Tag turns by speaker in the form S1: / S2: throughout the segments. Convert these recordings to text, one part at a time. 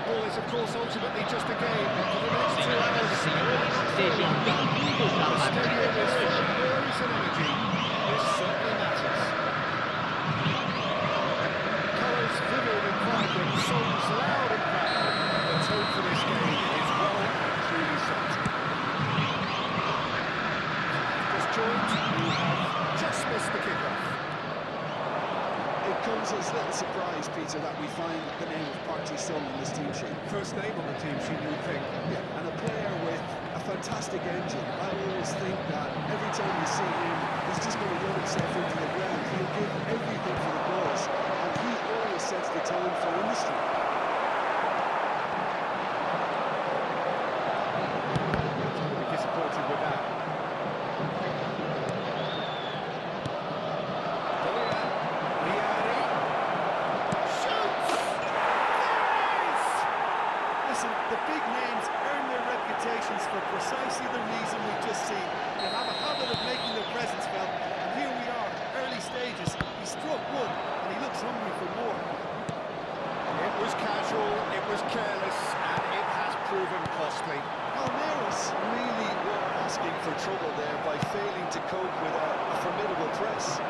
S1: Football is, of course, ultimately just a game. For the next 2 hours, the stadium is full of noise and energy. This certainly matters. Colours vivid and vibrant, songs loud and proud. Let's hope for this game is well and truly set. Just joined, we have just missed the kickoff.
S2: It comes as little surprise, Peter, that we find the name of PATIDA on this team sheet.
S1: First name on the team sheet, you would think.
S2: Yeah, and a player with a fantastic engine. I always think that every time you see him, he's just going to run himself into the ground. He'll give everything for the cause, and he always sets the tone for industry.
S1: I'll be disappointed with that.
S2: The big names earn their reputations for precisely the reason we've just seen. They have a habit of making their presence felt, and here we are, early stages. He struck one, and he looks hungry for more.
S1: It was casual, it was careless, and it has proven costly.
S2: Palmeiras really were asking for trouble there by failing to cope with a formidable press.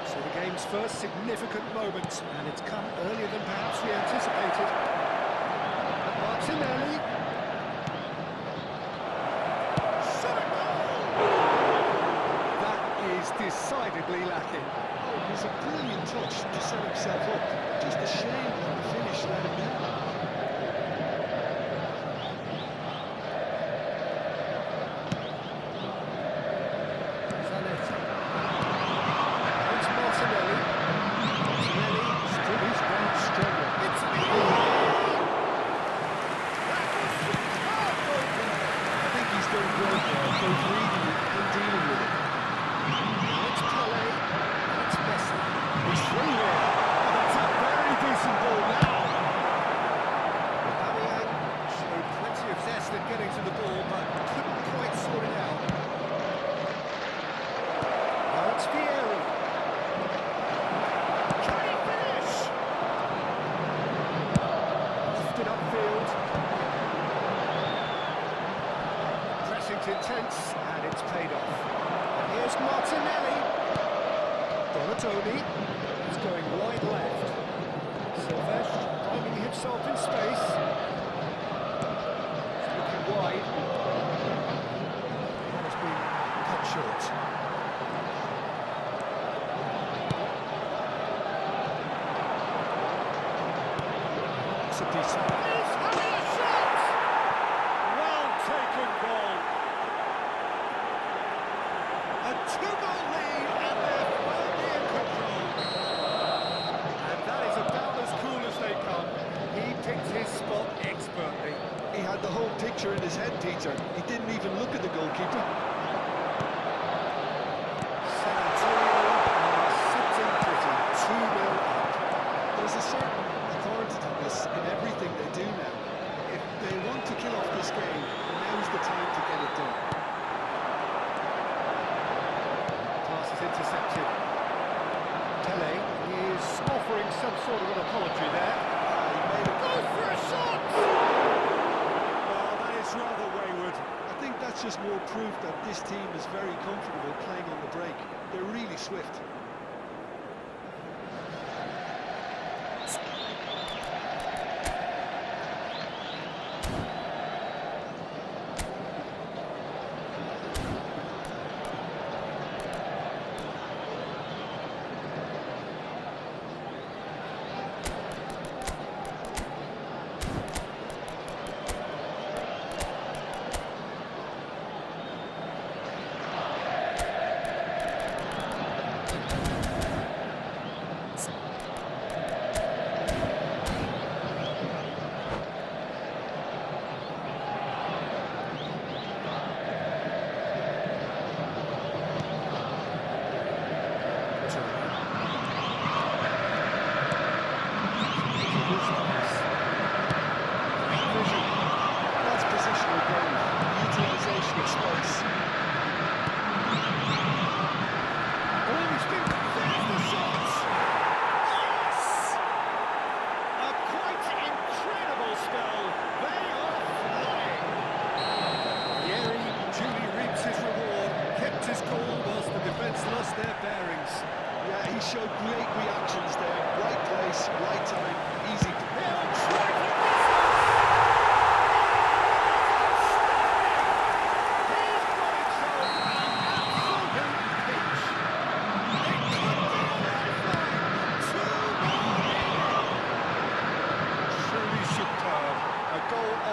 S1: So the game's first significant moment, and it's come earlier than perhaps we anticipated. Martinelli. Shot a goal! That is decidedly lacking.
S2: Oh, it was a brilliant touch to set himself up. Just a shame that the finish let him down.
S1: Getting to the ball, but couldn't quite sort it out. Now it's Fieri. Can he finish? Lifted upfield. Pressing's intense, and it's paid off. And here's Martinelli. Donatoni. He's going wide left. Silvestre finding himself in space. Wide. That has been cut short. It's a decent. He's having a shot! Well taken goal. A 2-goal lead, and they're firmly in control. And that is about as cool as they come. He picked his spot expertly.
S2: He had the whole picture in his head, Peter. He didn't even look at the goalkeeper.
S1: 2-0 up.
S2: There's a certain authoritativeness in everything they do now. If they want to kill off this game, now's the time to get it done.
S1: Pass is intercepted. Tele is offering some sort of an apology there.
S2: He made a
S1: Go for a shot! Rather wayward.
S2: I think that's just more proof that this team is very comfortable playing on the break. They're really swift. showed great reactions there. Right place, right time, easy.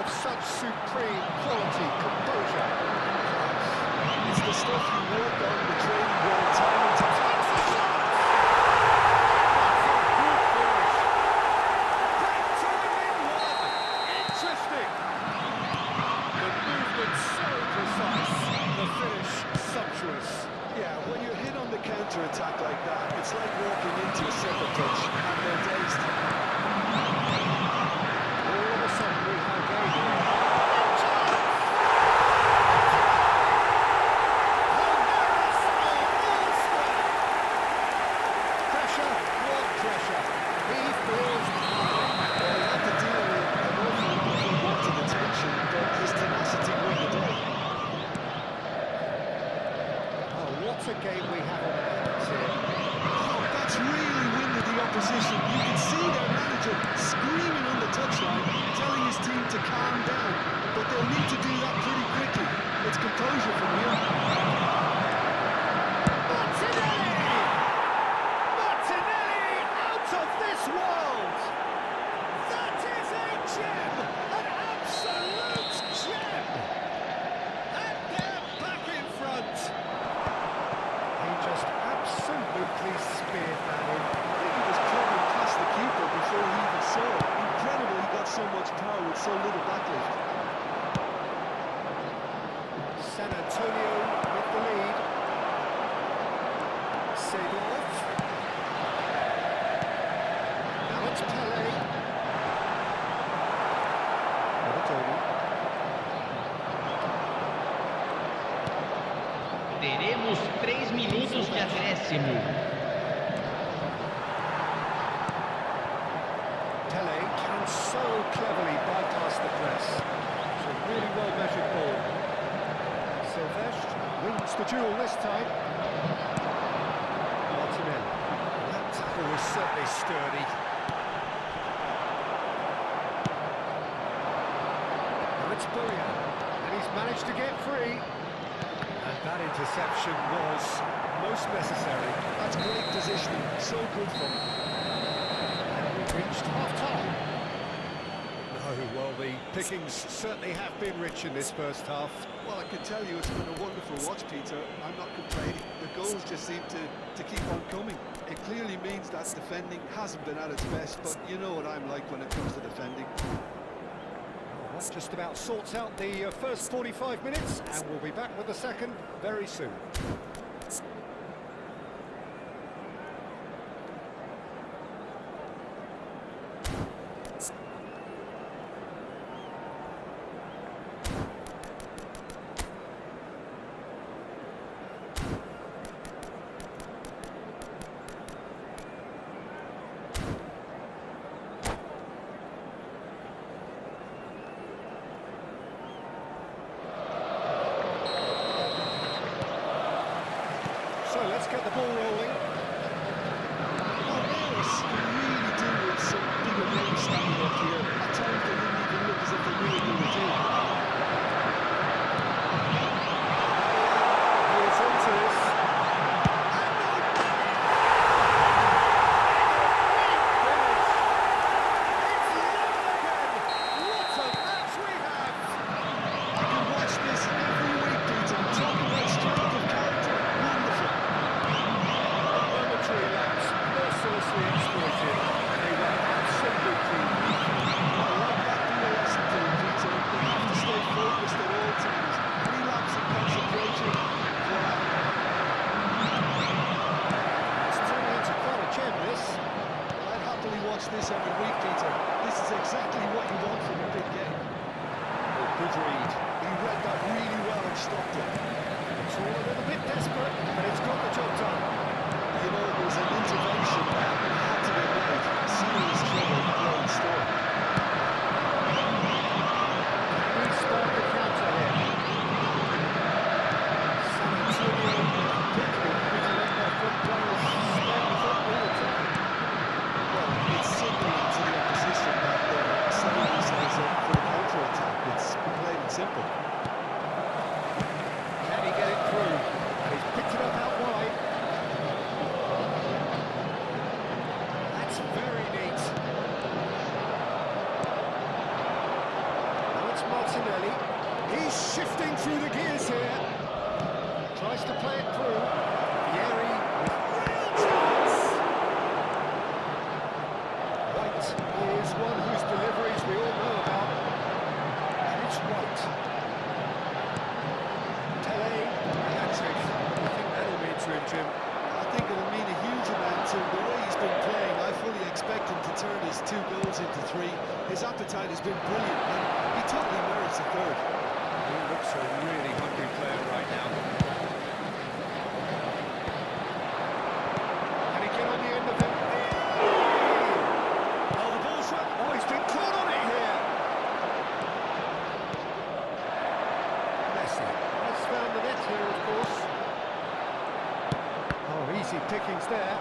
S1: Such supreme quality, composure.
S2: It's the stuff you work on the training ground time and time.
S1: Interesting. The movement so precise, the finish sumptuous.
S2: Yeah, when you're hit on the counter-attack like that, it's like walking into a second touch and they're dazed.
S1: All of a sudden we have game here. Pressure, what pressure? He feels nothing.
S2: Well, he had to deal with an awful lot of unwanted attention, but his tenacity won the day.
S1: Oh, what a game we have on our hands here.
S2: Oh, that's really winded the opposition. You can see their manager screaming on the touchline, telling his team to calm down, but they'll need to do that pretty quickly. It's composure from here.
S1: Martinelli out of this world! That is a gem! An absolute gem! And they're back in front! He just absolutely speared that in.
S2: I think he was probably past the keeper before he even saw it. Incredible he got so much power with so little backlift.
S1: San Antonio with the lead. Seedorf. Now it's Pele. Robertoni.
S3: Teremos 3 minutos de acréscimo.
S1: Pele can so cleverly bypass the press. It's a really well-measured ball. Silvestre wins the duel this time. Martinelli. That tackle was certainly sturdy. Now it's Boyan, and he's managed to get free. And that interception was most necessary.
S2: That's great positioning, so good from him.
S1: And we've reached half-time. No, well, the pickings certainly have been rich in this first half.
S2: Well, I can tell you it's been a wonderful watch, Peter. I'm not complaining. The goals just seem to keep on coming. It clearly means that defending hasn't been at its best, but you know what I'm like when it comes to defending.
S1: Well, that just about sorts out the first 45 minutes, and we'll be back with the second very soon. So let's get the ball rolling.
S2: Well, Wales can really do with some bigger names standing up here. At times they didn't even look as if they knew what they were doing.
S1: Here's into this.
S2: I can watch this every week, Peter. Talk about strength of character. Wonderful.
S1: Momentary lapse, mercilessly exploited. They were absolutely
S2: I like that being a lesson to them, Peter. They have to stay focused at all times. Relapse and concentration. Wow.
S1: It's turning into quite a gem, this.
S2: I'd happily watch this every week, Peter. This is exactly what you want from a big game.
S1: Oh, good read.
S2: He read that really well and stopped it.
S1: It's all a little bit desperate, but it's got the job done.
S2: You know, it was an intervention that had to be made. Serious trouble playing still.
S1: We start the counter here. San Antonio quickly putting up their foot players, spend the football.
S2: simple.
S1: Can he get it through? He's picked it up out wide. That's very neat. Now it's Martinelli. He's shifting through the gears here. Tries to play it through. Vieri with real chance. White is one whose deliveries we all know about. And it's White. Tele, hat-trick. I think that'll mean to him, Jim.
S2: I think it'll mean a huge amount to him. The way he's been playing, I fully expect him to turn his 2 goals into 3. His appetite has been brilliant, and he totally merits a third.
S1: He looks a really hungry player right now. Can he get on the end of it? Oh, the ball's run. Oh, he's been caught on it here. Messi has found the net here, of course. Oh, easy pickings there.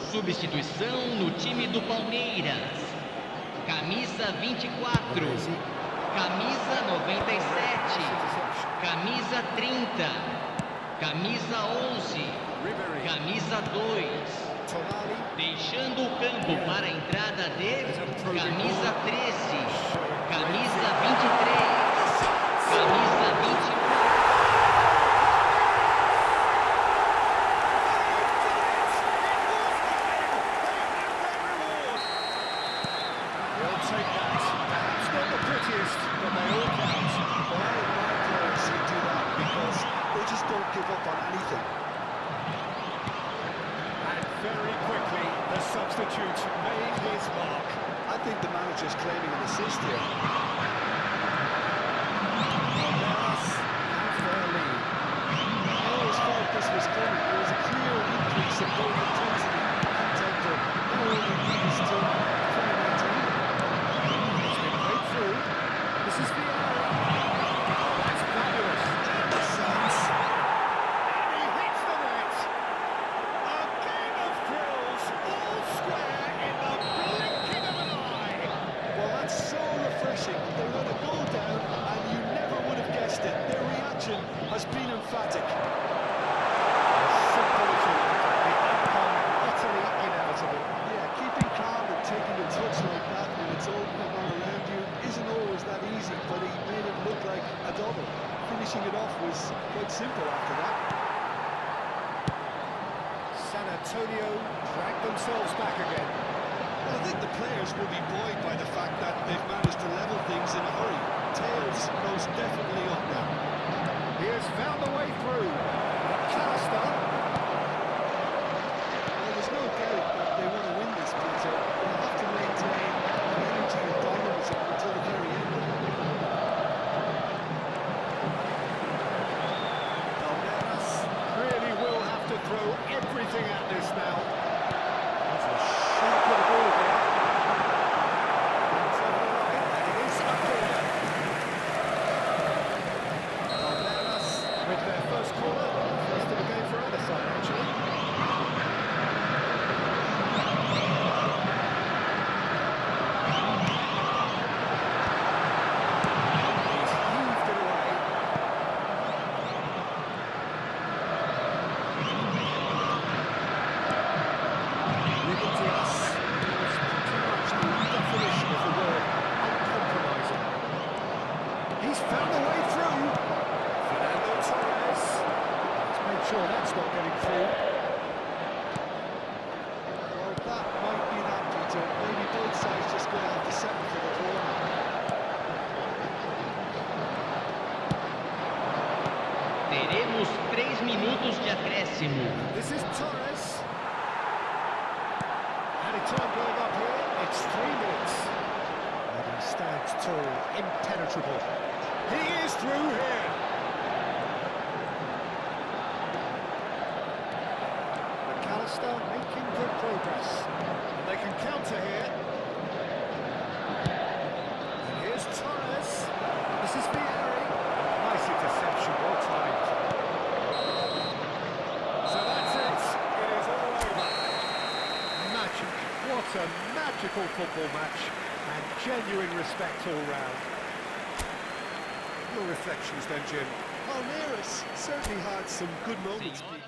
S3: Substituição no time do Palmeiras. Camisa 24. Camisa 97. Camisa 30. Camisa 11. Camisa 2. Deixando o campo para a entrada de camisa 13. Camisa 23. Camisa 24.
S1: Substitute made his mark.
S2: I think the manager's claiming an assist here.
S1: NAS have their lead.
S2: I always thought this was coming. There was a clear increase in both intensity and tempo. Now all we need is to try and maintain it.
S1: It's been played through. This is Vieri. That's fabulous.
S2: Sands.
S1: And he hits the net. A game of thrills, all square in the blinking of an eye.
S2: Well, that's so refreshing. They let a goal down, and you never would have guessed it. Their reaction has been emphatic.
S1: Simple as that. The outcome utterly inevitable.
S2: Yeah, keeping calm and taking a touch like that when it's all going on around you isn't always that easy, but he made it look like a double. Finishing it off was quite simple after that.
S1: San Antonio dragged themselves back again.
S2: Well, I think the players will be buoyed by the fact that they've managed to level things in a hurry. Tails most definitely up now.
S1: He has found a way through. McAllister.
S2: Well, there's no doubt that they want to win this, Peter. They'll have to maintain an energy and dynamism until the very end.
S1: sure that's not getting through.
S2: Well, that might be that, Peter. Maybe both sides just going to have to settle for the corner.
S3: Teremos 3 minutos de acréscimo.
S1: This is Torres. And it's time going up here. It's 3 minutes. And he stands tall, impenetrable. He is through here. McAllister making good progress. And they can counter here. And here's Torres. This is Vieri. Nice interception, well timed. So that's it. It is all over. Magic. What a magical football match. And genuine respect all round. Your reflections then, Jim?
S2: Palmeiras certainly had some good moments,
S3: Senhor.
S2: Peter.